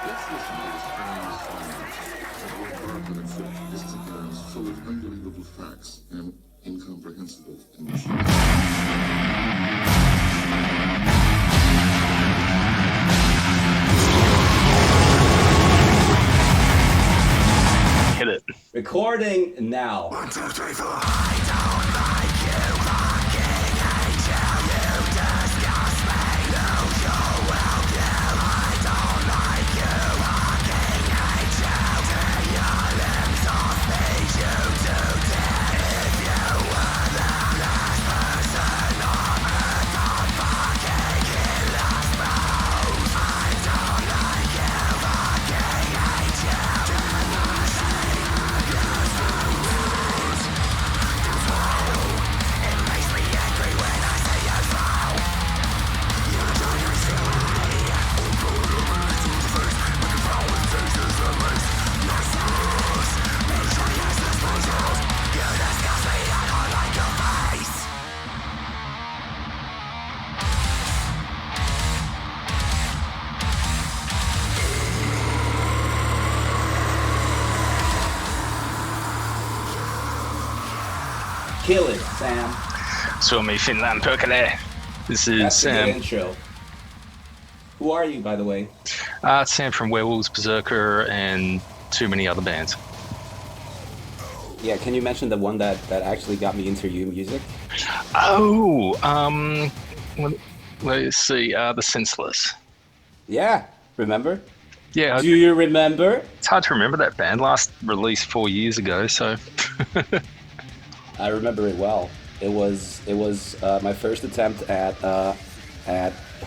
Let's listen to this Frans silence, a word that sophisticated, full of unbelievable facts and incomprehensible emotions. Hit it. Recording now. 1, 2, 3, 4. I don't like you, fucking hate you. You disgust me, lose your will, you. I don't like you, fucking hate you. Tear your limbs off, feed you to death. If you were the last person on earth, I'd fucking kill us both. I don't like you, fucking hate you. Kill it, Sam. Suomi, Finland, Perkele. This is That's a good Sam. intro. Who are you, by the way? Sam from Werewolves, Berserker, and too many other bands. Yeah, can you mention the one that actually got me into your music? Oh, let's see. The Senseless. Yeah, remember? Yeah, Do you remember? it's hard to remember that band. Last released 4 years ago, so. I remember it well. It was my first attempt at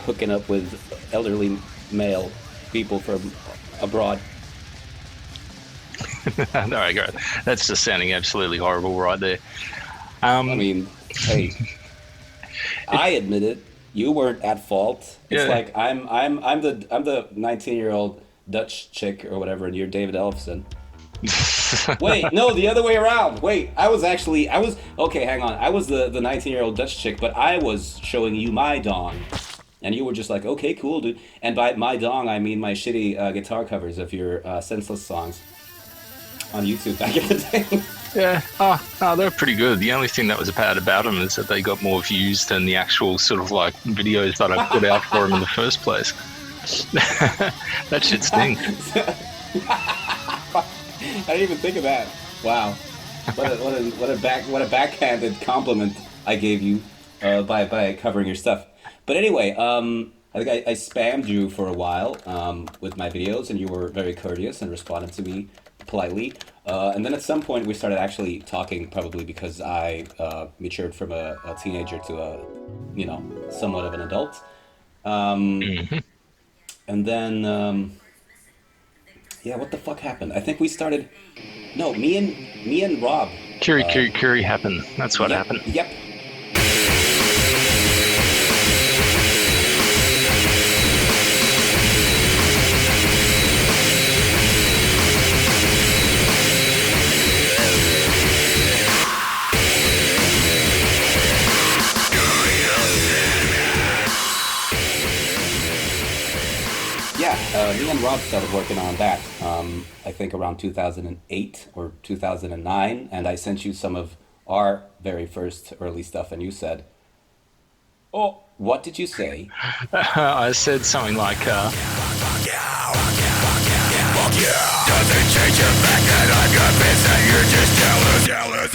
hooking up with elderly male people from abroad. All right, great. That's just sounding absolutely horrible right there. I mean, hey, I admit it. You weren't at fault. It's Yeah. like I'm the 19-year-old Dutch chick or whatever, and you're David Ellefson. Wait, no, the other way around. Wait, I was okay, hang on. I was the 19-year-old Dutch chick, but I was showing you my dong. And you were just like, okay, cool, dude. And by my dong, I mean my shitty guitar covers of your senseless songs on YouTube back in the day. Yeah, oh, they're pretty good. The only thing that was bad about them is that they got more views than the actual sort of like videos that I put out for them in the first place. That shit stinks. I didn't even think of that. Wow, what a backhanded compliment I gave you by covering your stuff. But anyway, I think I spammed you for a while with my videos, and you were very courteous and responded to me politely. And then at some point we started actually talking, probably because I matured from a teenager to a, somewhat of an adult. And then. Yeah, what the fuck happened? I think we started. No, me and Rob. Curie happened. That's what happened. Yep. Yeah, me and Rob started working on that, I think around 2008 or 2009, and I sent you some of our very first early stuff, and you said, oh, what did you say? I said something like, Fuck you. Doesn't change the fact that I'm convinced that you're just jealous.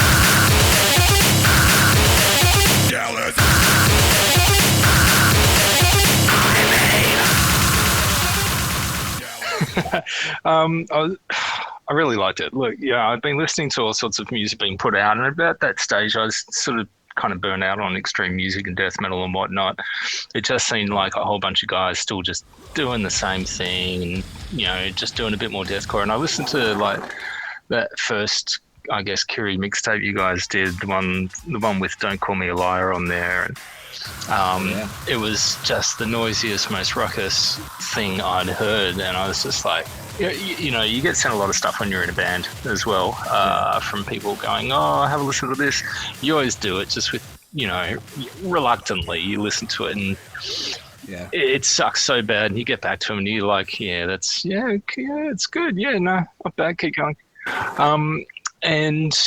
I really liked it. Look, yeah, I've been listening to all sorts of music being put out, and about that stage, I was sort of kind of burnt out on extreme music and death metal and whatnot. It just seemed like a whole bunch of guys still just doing the same thing, and just doing a bit more deathcore. And I listened to like that first, I guess, Curie mixtape you guys did, the one with "Don't Call Me a Liar" on there, and it was just the noisiest, most ruckus thing I'd heard, and I was just like, you get sent a lot of stuff when you're in a band as well, from people going, oh, have a listen to this. You always do it just with, reluctantly. You listen to it and Yeah. it sucks so bad. And you get back to them and you're like, it's good. Yeah, no, not bad. Keep going. And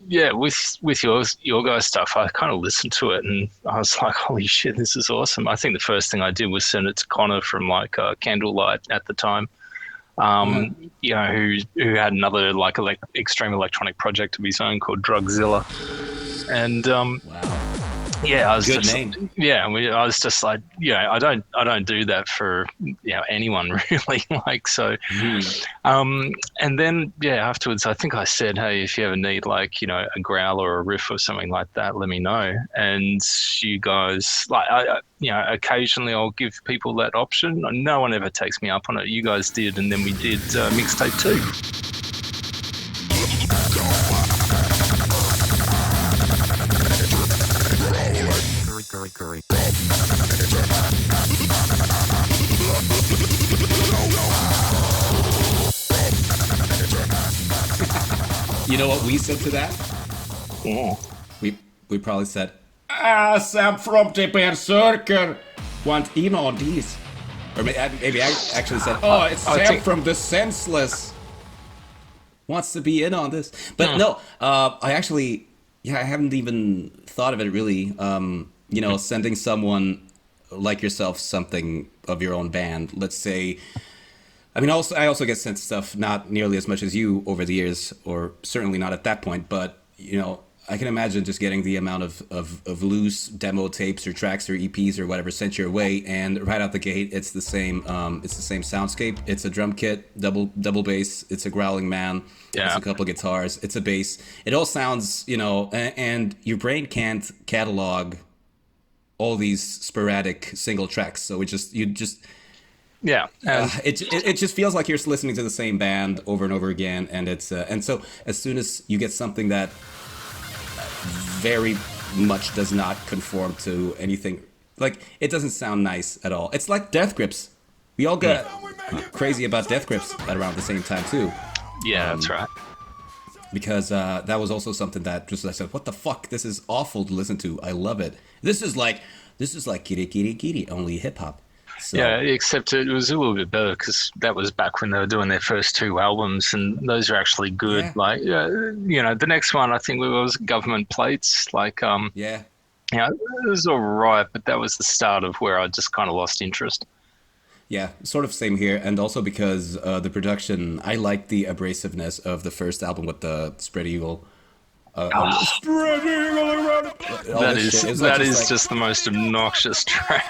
yeah, with your guys' stuff, I kind of listened to it and I was like, holy shit, this is awesome. I think the first thing I did was send it to Connor from like Candlelight at the time. You know, who had another like extreme electronic project of his own called Drugzilla, and Wow. yeah, I was Good just name. yeah, I was just like, I don't do that for anyone really, like so. And then afterwards, I think I said, hey, if you ever need like a growl or a riff or something like that, let me know. And you guys, like, occasionally I'll give people that option. No one ever takes me up on it. You guys did, and then we did mixtape 2. Curry. You know what we said to that? Yeah. We probably said, Sam from the Berzerker want in on these. Or maybe I actually said, it's I Sam think- from the Senseless wants to be in on this. But no, I actually, I haven't even thought of it really. Sending someone like yourself something of your own band. Let's say, I also get sent stuff, not nearly as much as you over the years, or certainly not at that point. But I can imagine just getting the amount of loose demo tapes or tracks or EPs or whatever sent your way, and right out the gate, it's the same. It's the same soundscape. It's a drum kit, double bass. It's a growling man. Yeah. It's a couple guitars. It's a bass. It all sounds, and your brain can't catalog all these sporadic single tracks. So it just it just feels like you're listening to the same band over and over again, and it's and so as soon as you get something that very much does not conform to anything, like it doesn't sound nice at all. It's like Death Grips. We all got crazy about Death Grips at around the same time too. Yeah, that's right. Because that was also something that just I said, what the fuck? This is awful to listen to. I love it. This is like Kiri Kiri Kiri, only hip hop. So, Yeah, except it was a little bit better because that was back when they were doing their first 2 albums, and those are actually good. Yeah. Like, the next one I think was Government Plates. Like, yeah. it was all right, but that was the start of where I just kind of lost interest. Yeah, sort of same here, and also because the production, I like the abrasiveness of the first album with the Spread Eagle. Spread Eagle around it. That is just the most obnoxious track.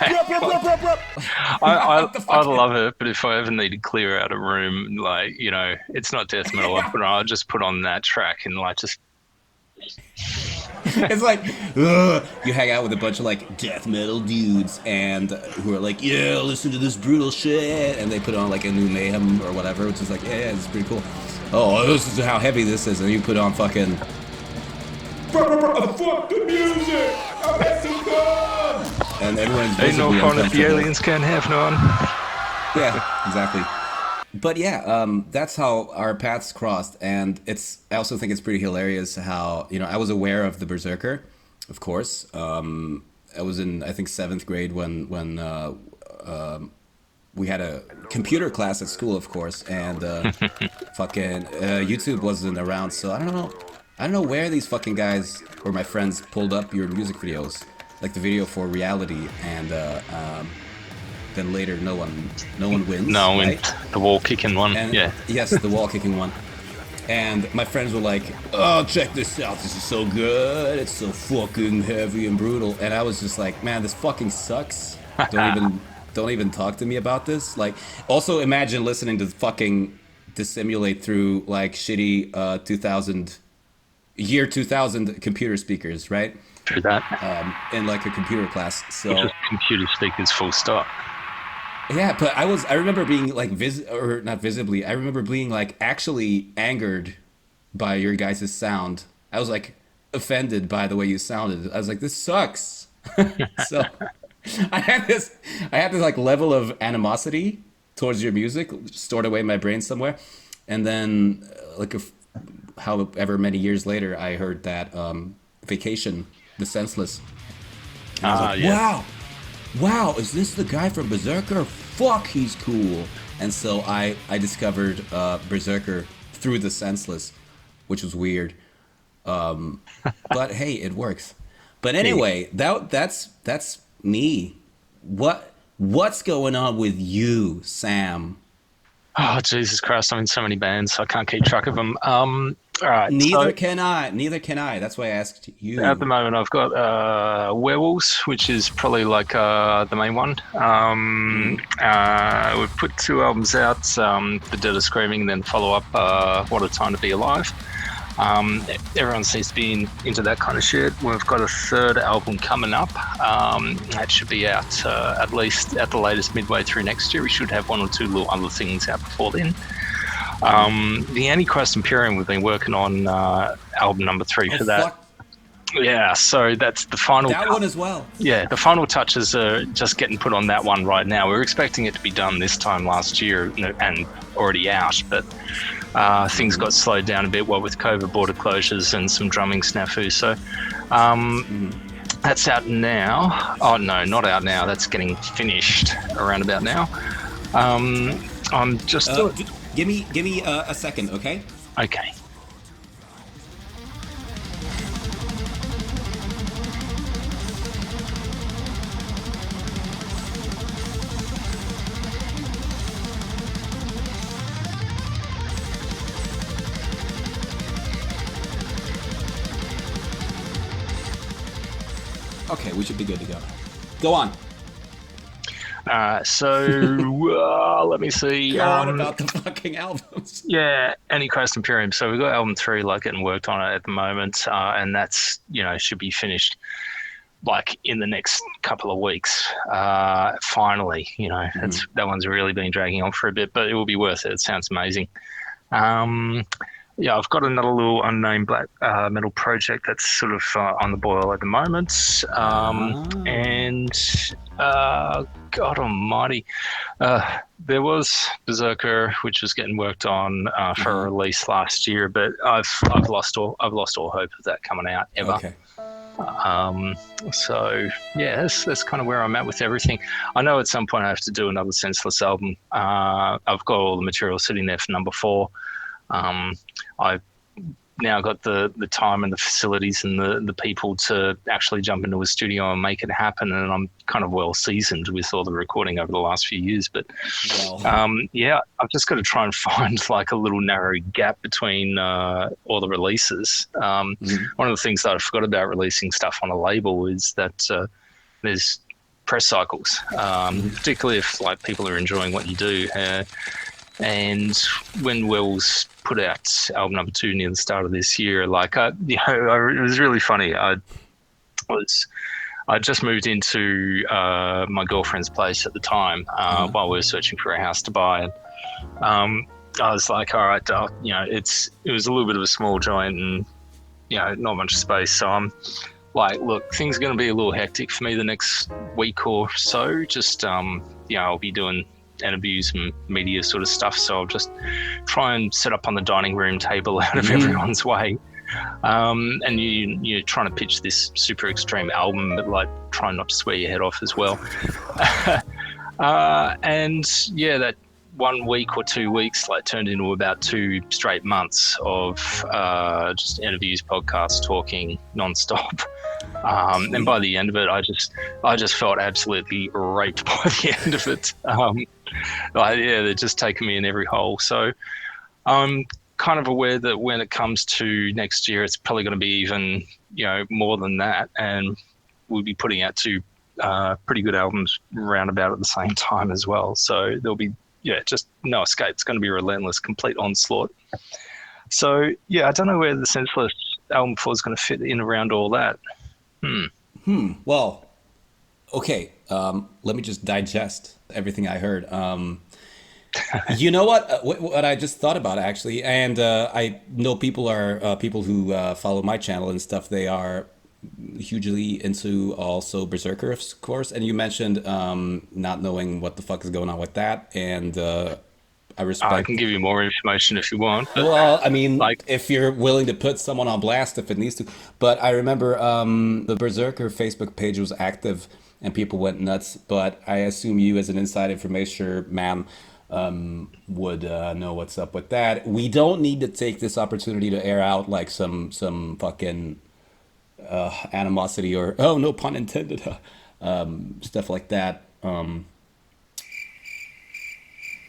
I love it, but if I ever need to clear out a room, like, it's not death metal, I'll just put on that track and like just. It's like, you hang out with a bunch of like death metal dudes and who are like, yeah, listen to this brutal shit, and they put on like a new Mayhem or whatever, which is like, yeah, it's pretty cool. Oh, this is how heavy this is, and you put on fucking fuck the music, and everyone's Ain't no visibly fun if the uncomfortable. aliens can't have none. Yeah, exactly. But yeah, that's how our paths crossed, and I also think it's pretty hilarious how I was aware of the Berserker, of course. I was in, I think, 7th grade when we had a computer class at school, of course, and fucking YouTube wasn't around, so I don't know where these fucking guys or my friends pulled up your music videos, like the video for Reality, and then later no one wins. No, right? the wall kicking one. And, yeah. Yes, the wall kicking one. And my friends were like, oh, check this out. This is so good. It's so fucking heavy and brutal. And I was just like, man, this fucking sucks. Don't even talk to me about this. Like, also imagine listening to fucking Dissimulate through like shitty 2000 computer speakers, right? True that. In like a computer class. So Just computer speakers full stop. yeah, but I remember being like not visibly. I remember being like actually angered by your guys' sound. I was like offended by the way you sounded. I was like, this sucks. So I had this like level of animosity towards your music stored away in my brain somewhere, and then however many years later, I heard that Vacation, the Senseless. And I was like, yeah. wow, wow, is this the guy from Berserker? Fuck, he's cool. And so I discovered Berserker through the Senseless, which was weird. But hey, it works. But anyway, that's me. What's going on with you, Sam? Oh, Jesus Christ. I'm in so many bands. I can't keep track of them. All right. Neither So can I. Neither can I. That's why I asked you. at the moment, I've got Werewolves, which is probably like the main one. We've put 2 albums out, The Dead of Screaming, then follow up What a Time to Be Alive. Everyone seems to be into that kind of shit. We've got a 3rd album coming up. That should be out at least at the latest midway through next year. We should have 1 or 2 little other things out before then. The Antichrist Imperium, we've been working on album number 3 for that. Fuck. Yeah, so that's the final. That one as well. Yeah, the final touches are just getting put on that one right now. We were expecting it to be done this time last year and already out, but things got slowed down a bit, with COVID border closures and some drumming snafu. So that's out now. Oh no, not out now. That's getting finished around about now. I'm just Give me a second, okay? okay. Okay, we should be good to go. Go on. Let me see. Go on about the fucking albums. Yeah, Antichrist Imperium. So we've got album 3 getting worked on it at the moment, and that's should be finished in the next couple of weeks. Finally, that one's really been dragging on for a bit, but it will be worth it. It sounds amazing. Yeah, I've got another little unnamed black metal project that's sort of on the boil at the moment. And God almighty, there was Berzerker, which was getting worked on for a release last year, but I've lost all hope of that coming out ever. Okay. So yeah, that's kind of where I'm at with everything. I know at some point I have to do another Senseless album. I've got all the material sitting there for number 4. I've now got the time and the facilities and the people to actually jump into a studio and make it happen, and I'm kind of well seasoned with all the recording over the last few years. But yeah, I've just got to try and find a little narrow gap between all the releases. One of the things that I forgot about releasing stuff on a label is that there's press cycles, particularly if people are enjoying what you do. And when Wells put out album number 2 near the start of this year, it was really funny. I just moved into my girlfriend's place at the time while we were searching for a house to buy. And I was like, all right, it was a little bit of a small joint and not much space. So I'm like, look, things are going to be a little hectic for me the next week or so. Just I'll be doing interviews and media sort of stuff, so I'll just try and set up on the dining room table out of everyone's way, and you're trying to pitch this super extreme album, but trying not to swear your head off as well. And yeah, that 1 week or 2 weeks turned into about 2 straight months of just interviews, podcasts, talking non-stop. And by the end of it, I just felt absolutely raped by the end of it. They're just taking me in every hole. So I'm kind of aware that when it comes to next year, it's probably going to be even, more than that. And we'll be putting out 2 pretty good albums around about at the same time as well. So there'll be, just no escape. It's going to be a relentless, complete onslaught. So yeah, I don't know where the Senseless album 4 is going to fit in around all that. Well, okay. Let me just digest everything I heard. You know what I just thought about actually, and I know people who follow my channel and stuff. They are hugely into also Berserker, of course. And you mentioned not knowing what the fuck is going on with that, and I respect. I can give you more information if you want. Well, I mean, if you're willing to put someone on blast if it needs to. But I remember the Berzerker Facebook page was active and people went nuts. But I assume you, as an inside information man, would know what's up with that. We don't need to take this opportunity to air out like some fucking animosity or no pun intended stuff like that.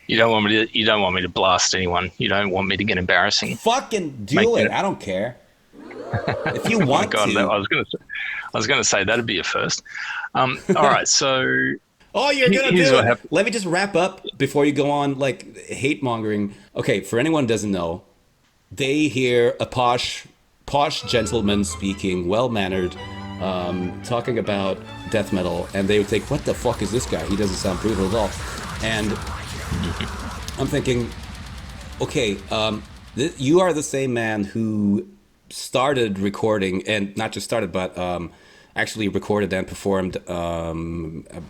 You don't want me to blast anyone. You don't want me to get embarrassing. Fucking do it. I don't care. If you want to. I was gonna say that'd be a first. All right, so. Oh, you're gonna do it. Let me just wrap up before you go on like hate mongering. Okay, for anyone who doesn't know, they hear a posh gentleman speaking, well mannered, talking about death metal, and they would think, "What the fuck is this guy? He doesn't sound brutal at all." And I'm thinking, okay, you are the same man who started recording, and not just started, but actually recorded and performed,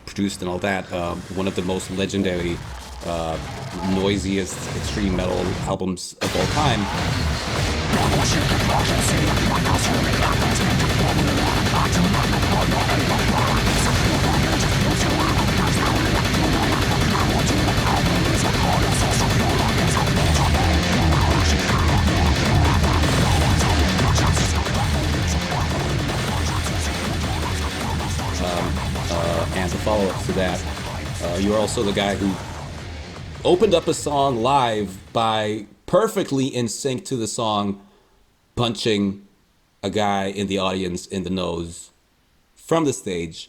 produced and all that, one of the most legendary, noisiest extreme metal albums of all time. And the follow-up to that, you're also the guy who opened up a song live by perfectly in sync to the song, punching a guy in the audience in the nose from the stage.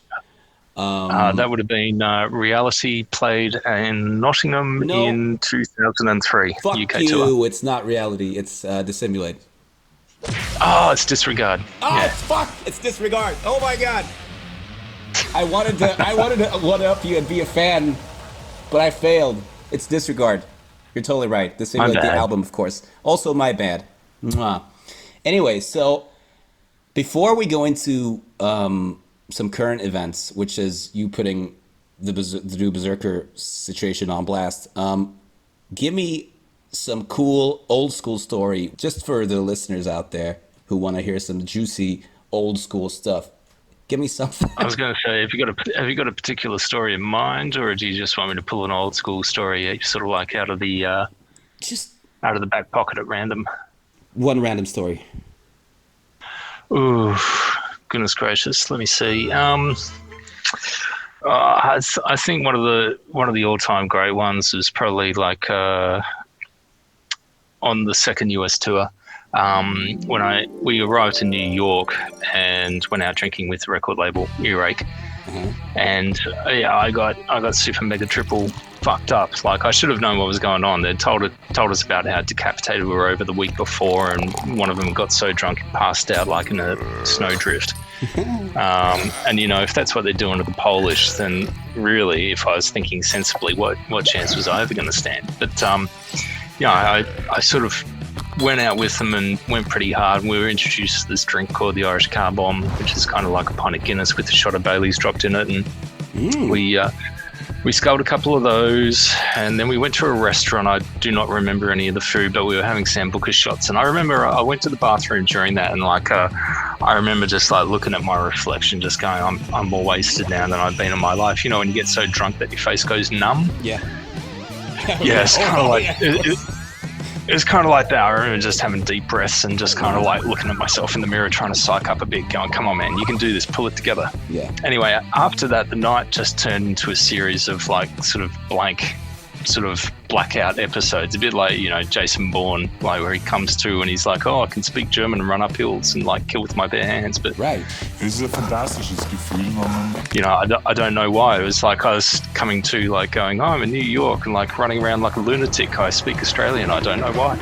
That would have been Reality, played in Nottingham in 2003. Fuck UK you, tour. It's not Reality, it's Dissimulate. Oh, it's Disregard. Oh, yeah. Fuck, it's Disregard. Oh my god. I wanted to one-up you and be a fan, but I failed. It's Disregard. You're totally right. Dissimulate, the album, of course. Also my bad. Mwah. Anyway, so before we go into some current events, which is you putting the new Berserker situation on blast, give me some cool old school story, just for the listeners out there who want to hear some juicy old school stuff. Give me something. I was going to say, have you got a particular story in mind, or do you just want me to pull an old school story, sort of like out of the back pocket at random? One random story. Ooh, goodness gracious. Let me see. I think one of the all-time great ones is probably like on the second US tour. When we arrived in New York and went out drinking with the record label Earache, and I got super mega triple fucked up. Like, I should have known what was going on. They told us about how decapitated we were over the week before, and one of them got so drunk and passed out like in a snowdrift. And if that's what they're doing to the Polish, then really, if I was thinking sensibly, what chance was I ever going to stand? But I sort of went out with them and went pretty hard. We were introduced to this drink called the Irish Car Bomb, which is kind of like a pint of Guinness with a shot of Bailey's dropped in it, and we sculled a couple of those, and then we went to a restaurant. I do not remember any of the food, but we were having Sambuca shots, and I remember I went to the bathroom during that, and I remember just like looking at my reflection, just going, I'm more wasted now than I've been in my life. When you get so drunk that your face goes numb. Yeah. Yeah, it's kind of like it was kind of like that. I remember just having deep breaths and just kind of like looking at myself in the mirror, trying to psych up a bit, going, come on, man, you can do this, pull it together. Yeah. Anyway, after that, the night just turned into a series of like sort of blackout episodes, a bit like, Jason Bourne, like where he comes to and he's like, oh, I can speak German and run up hills and like kill with my bare hands. But right. Es ist ein fantastisches Gefühl, man. I don't know why. It was like I was coming to like going, oh, I'm in New York, and like running around like a lunatic. I speak Australian. I don't know why.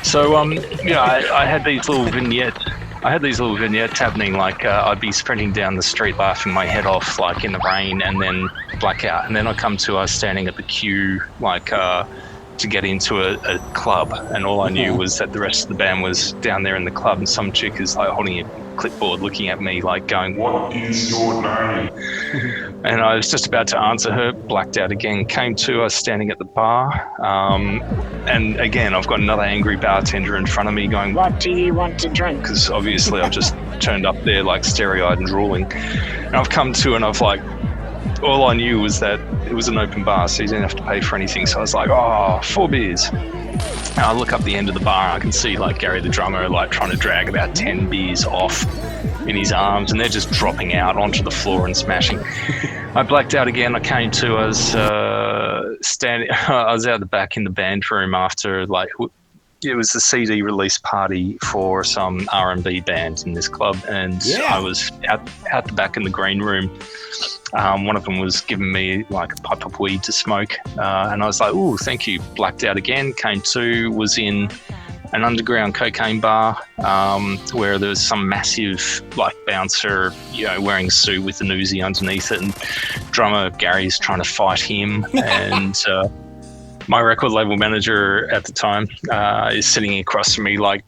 So I had these little vignettes. Happening, like I'd be sprinting down the street laughing my head off like in the rain, and then blackout, and then I come to us standing at the queue like to get into a club, and all I knew was that the rest of the band was down there in the club, and some chick is like holding a clipboard looking at me like going, what is your name? And I was just about to answer her, blacked out again, came to us standing at the bar, and again I've got another angry bartender in front of me going, what do you want to drink? Because obviously I've just turned up there like starry-eyed and drooling, and I've come to and I've like all I knew was that it was an open bar, so you didn't have to pay for anything. So I was like, oh, 4 beers. And I look up the end of the bar, and I can see like Gary the drummer like trying to drag about 10 beers off in his arms, and they're just dropping out onto the floor and smashing. I blacked out again. I came to, I was standing, I was out the back in the band room after like, it was the CD release party for some R&B band in this club, and I was out the back in the green room. One of them was giving me like a pipe of weed to smoke, and I was like, "Ooh, thank you." Blacked out again. Came to, was in an underground cocaine bar where there was some massive like bouncer, wearing a suit with an Uzi underneath it, and drummer Gary's trying to fight him, and my record label manager at the time is sitting across from me, like,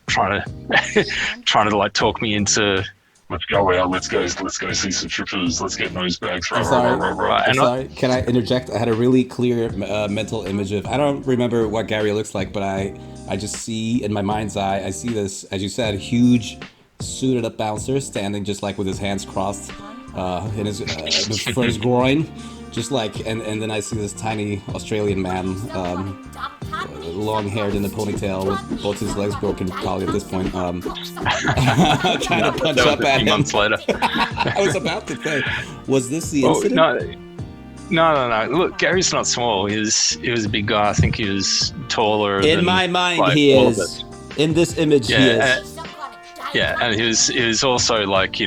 trying to like talk me into, let's go out, let's go see some strippers, let's get nose bags. Sorry, can I interject? I had a really clear mental image of, I don't remember what Gary looks like, but I just see in my mind's eye, I see this, as you said, huge suited up bouncer standing just like with his hands crossed in his for his groin. Just like, and then I see this tiny Australian man, long-haired in a ponytail with both his legs broken, probably at this point, trying to punch up at him. Months later. I was about to say, was this the incident? No. Look, Gary's not small. He was a big guy. I think he was taller. In my mind, like, he is. In this image, he is. And he was also like,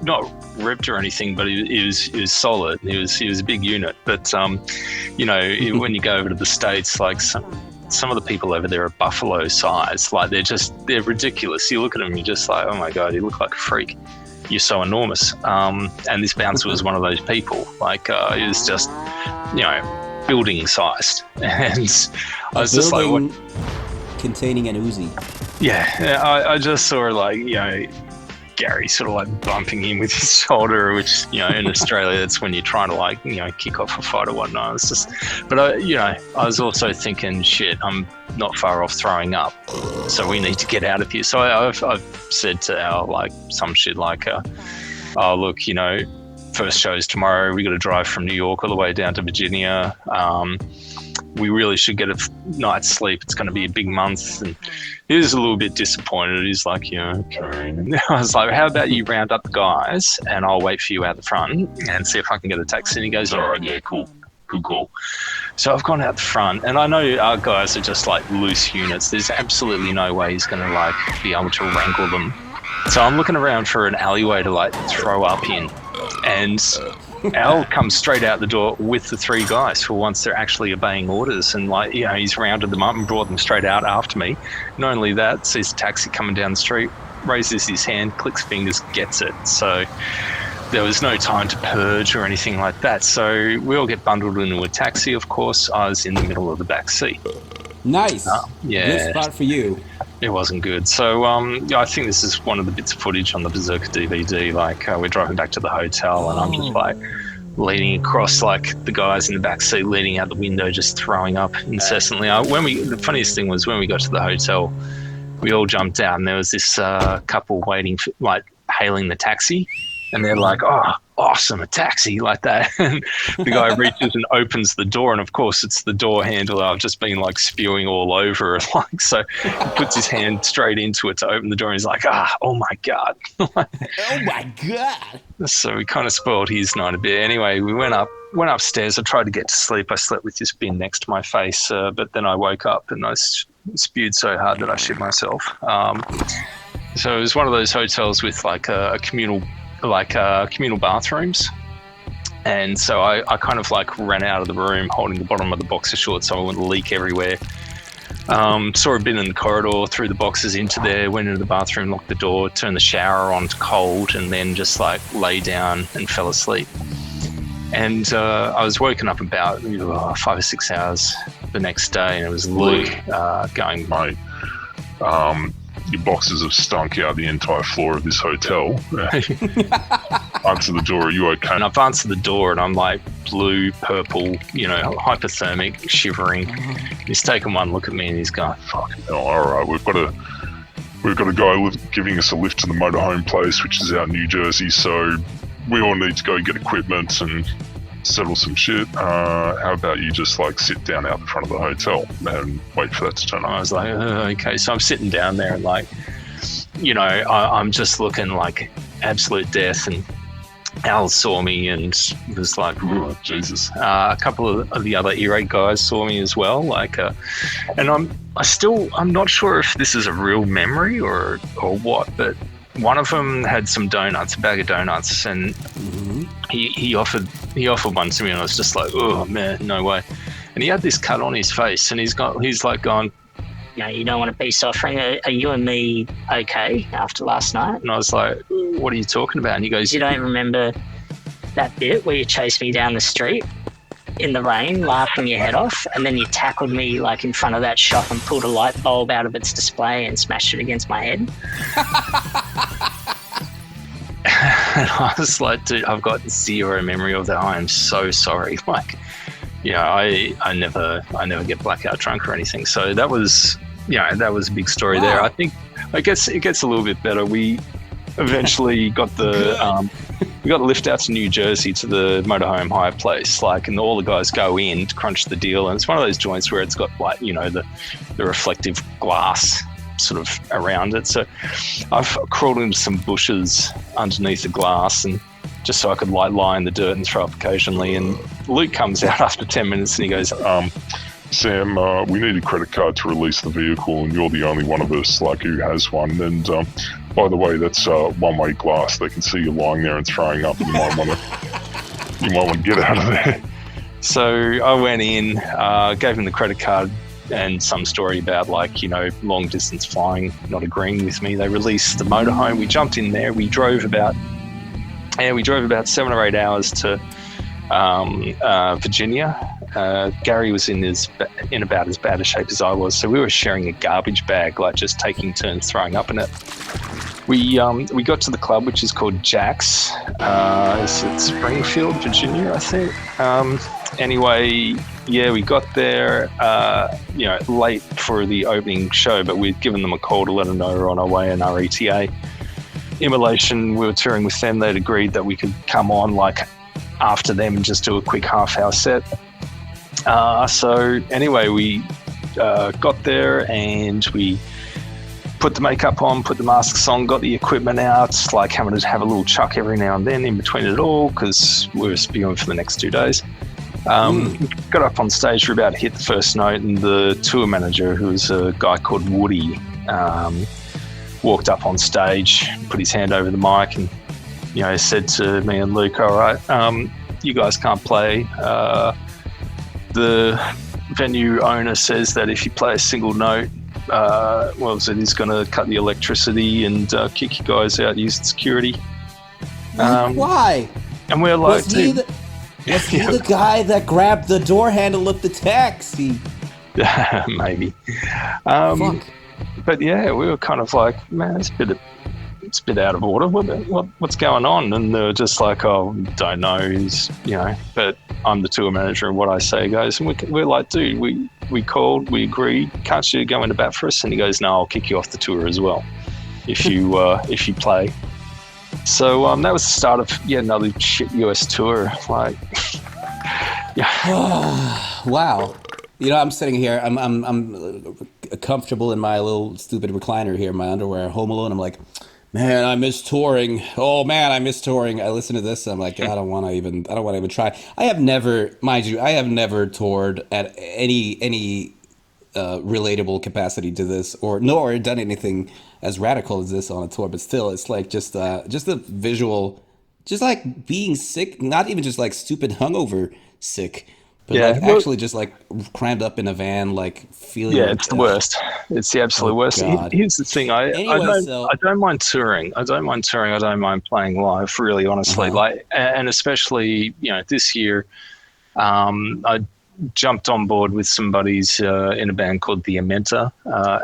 not ripped or anything, but he was solid. He was a big unit. But when you go over to the States, like some of the people over there are buffalo size. Like they're ridiculous. You look at them, you're just like, oh my god, you look like a freak. You're so enormous. And this bouncer was one of those people. Like he was just, building sized. And I was just like, what? Containing an Uzi. Yeah, I just saw like, Gary sort of like bumping him with his shoulder, which, in Australia, that's when you're trying to like, kick off a fight or whatnot. It's just, but I was also thinking, shit, I'm not far off throwing up, so we need to get out of here. So I've said to Al like some shit like, oh look, first show's tomorrow. We got to drive from New York all the way down to Virginia. We really should get a night's sleep. It's going to be a big month. And he was a little bit disappointed. He's like, okay. And I was like, how about you round up the guys and I'll wait for you out the front and see if I can get a taxi. And he goes, all right, yeah, cool. So I've gone out the front, and I know our guys are just like loose units. There's absolutely no way he's going to like be able to wrangle them. So I'm looking around for an alleyway to like throw up in, and Al comes straight out the door with the 3 guys for once they're actually obeying orders, and like, he's rounded them up and brought them straight out after me. Not only that, sees a taxi coming down the street, raises his hand, clicks fingers, gets it. So there was no time to purge or anything like that. So we all get bundled into a taxi, of course. I was in the middle of the back seat. Nice. Yeah. Good spot for you. It wasn't good. So I think this is one of the bits of footage on the Berserker DVD. Like we're driving back to the hotel, and I'm just like leaning across, like the guys in the back seat, leaning out the window, just throwing up incessantly. The funniest thing was when we got to the hotel, we all jumped out, and there was this couple waiting for, like, hailing the taxi. And they're like, oh, awesome, a taxi, like that. And the guy reaches and opens the door, and of course it's the door handle I've just been like spewing all over it. Like, so he puts his hand straight into it to open the door, and he's like, oh my God. Oh my God. So we kind of spoiled his night a bit. Anyway, we went upstairs. I tried to get to sleep. I slept with this bin next to my face, but then I woke up and I spewed so hard that I shit myself. So it was one of those hotels with like a communal bathrooms, and so I kind of like ran out of the room holding the bottom of the boxer shorts so I wouldn't leak everywhere. Saw a bin in the corridor, threw the boxes into there, went into the bathroom, locked the door, turned the shower on to cold, and then just like lay down and fell asleep. And I was woken up about 5 or 6 hours the next day, and it was Luke going, mate, your boxes have stunk out the entire floor of this hotel. Answer the door, are you okay? And I've answered the door, and I'm like blue, purple, hypothermic, shivering. He's taken one look at me, and he's going, fucking hell, all right, we've got a guy giving us a lift to the motorhome place, which is out in New Jersey, so we all need to go get equipment and settle some shit. How about you just like sit down out in front of the hotel and wait for that to turn I on? was like, okay. So I'm sitting down there and like, I'm just looking like absolute death. And Al saw me and was like, oh, Jesus. A couple of the other E-rate guys saw me as well. Like, and I'm not sure if this is a real memory or what, but one of them had some donuts, a bag of donuts, and he offered one to me, and I was just like, oh man, no way. And he had this cut on his face, and he's like gone, you don't want a peace offering. Are you and me okay after last night? and I was like, what are you talking about? And he goes, You don't remember that bit where you chased me down the street in the rain, laughing your head off, and then you tackled me like in front of that shop and pulled a light bulb out of its display and smashed it against my head? and I was like, dude, I've got zero memory of that. I am so sorry. Like, I never get blackout drunk or anything. So that was a big story there. I think it gets a little bit better. We eventually got the we got the lift out to New Jersey to the motorhome hire place, like, and all the guys go in to crunch the deal, and it's one of those joints where it's got like the reflective glass sort of around it. So I've crawled into some bushes underneath the glass, and just so I could lie in the dirt and throw up occasionally. And Luke comes out after 10 minutes and he goes, Sam, we need a credit card to release the vehicle, and you're the only one of us like who has one. And by the way, that's one-way glass. They can see you lying there and throwing up. You might want to get out of there. So I went in, gave him the credit card, and some story about long distance flying not agreeing with me. They released the motorhome. We jumped in there. We drove about 7 or 8 hours to Virginia. Gary was in about as bad a shape as I was, so we were sharing a garbage bag, like just taking turns throwing up in it. We got to the club, which is called Jack's. It's at Springfield, Virginia, I think. Anyway, we got there, late for the opening show, but we'd given them a call to let them know we were on our way in our ETA. Immolation, we were touring with them. They'd agreed that we could come on like after them and just do a quick half-hour set. So anyway, we got there and we put the makeup on, put the masks on, got the equipment out, like having to have a little chuck every now and then in between it all because we were spewing for the next 2 days. Got up on stage, we were about to hit the first note, and the tour manager, who was a guy called Woody, walked up on stage, put his hand over the mic and, said to me and Luke, all right, you guys can't play. The venue owner says that if you play a single note, he's going to cut the electricity and kick you guys out using security. Why? And we're like, Was he the guy that grabbed the door handle of the taxi? maybe. Fuck. But yeah, we were kind of like, man, it's a bit out of order. What's going on? And they were just like, oh, don't know. But I'm the tour manager, and what I say goes. And we're like, dude, we called, we agreed. Can't you go into bat for us? And he goes, no, I'll kick you off the tour as well if you play. So that was the start of another shit US tour. Like, yeah. Wow. I'm sitting here. I'm comfortable in my little stupid recliner here in my underwear, home alone. I'm like, man, I miss touring. Oh man, I miss touring. I listen to this. And I'm like, I don't want to even try. I have never toured at any relatable capacity to this, nor done anything as radical as this on a tour. But still, it's like just a visual, just like being sick. Not even just like stupid hungover sick. But actually just like crammed up in a van, like feeling. Yeah, it's the worst. It's the absolute worst. God. Here's the thing. I don't mind touring. I don't mind playing live. Really, honestly, and especially this year, I jumped on board with some buddies in a band called The Amenta,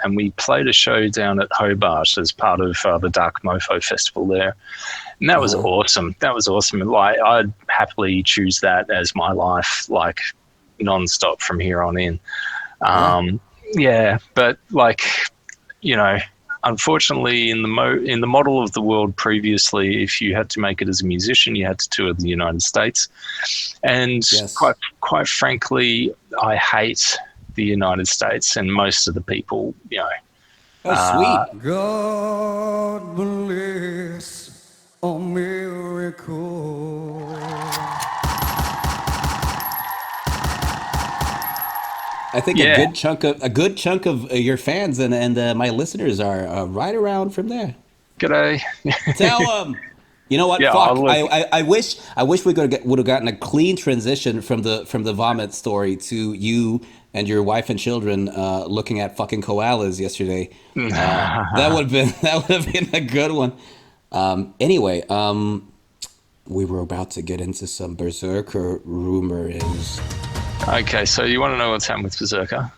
and we played a show down at Hobart as part of the Dark Mofo Festival there. And that was awesome. That was awesome. Like, I'd happily choose that as my life, like, nonstop from here on in. But like, unfortunately, in the model of the world previously, if you had to make it as a musician, you had to tour the United States, and Yes. quite frankly, I hate the United States and most of the people. Oh, sweet. God bless America. I think Yeah. a good chunk of your fans and my listeners are right around from there. G'day. Tell them. You know what? Yeah, Fuck. look. I wish we would have gotten a clean transition from the vomit story to you and your wife and children looking at fucking koalas yesterday. That would have been a good one. Anyway, we were about to get into some Berserker rumors. Okay, so you want to know what's happened with Berserker?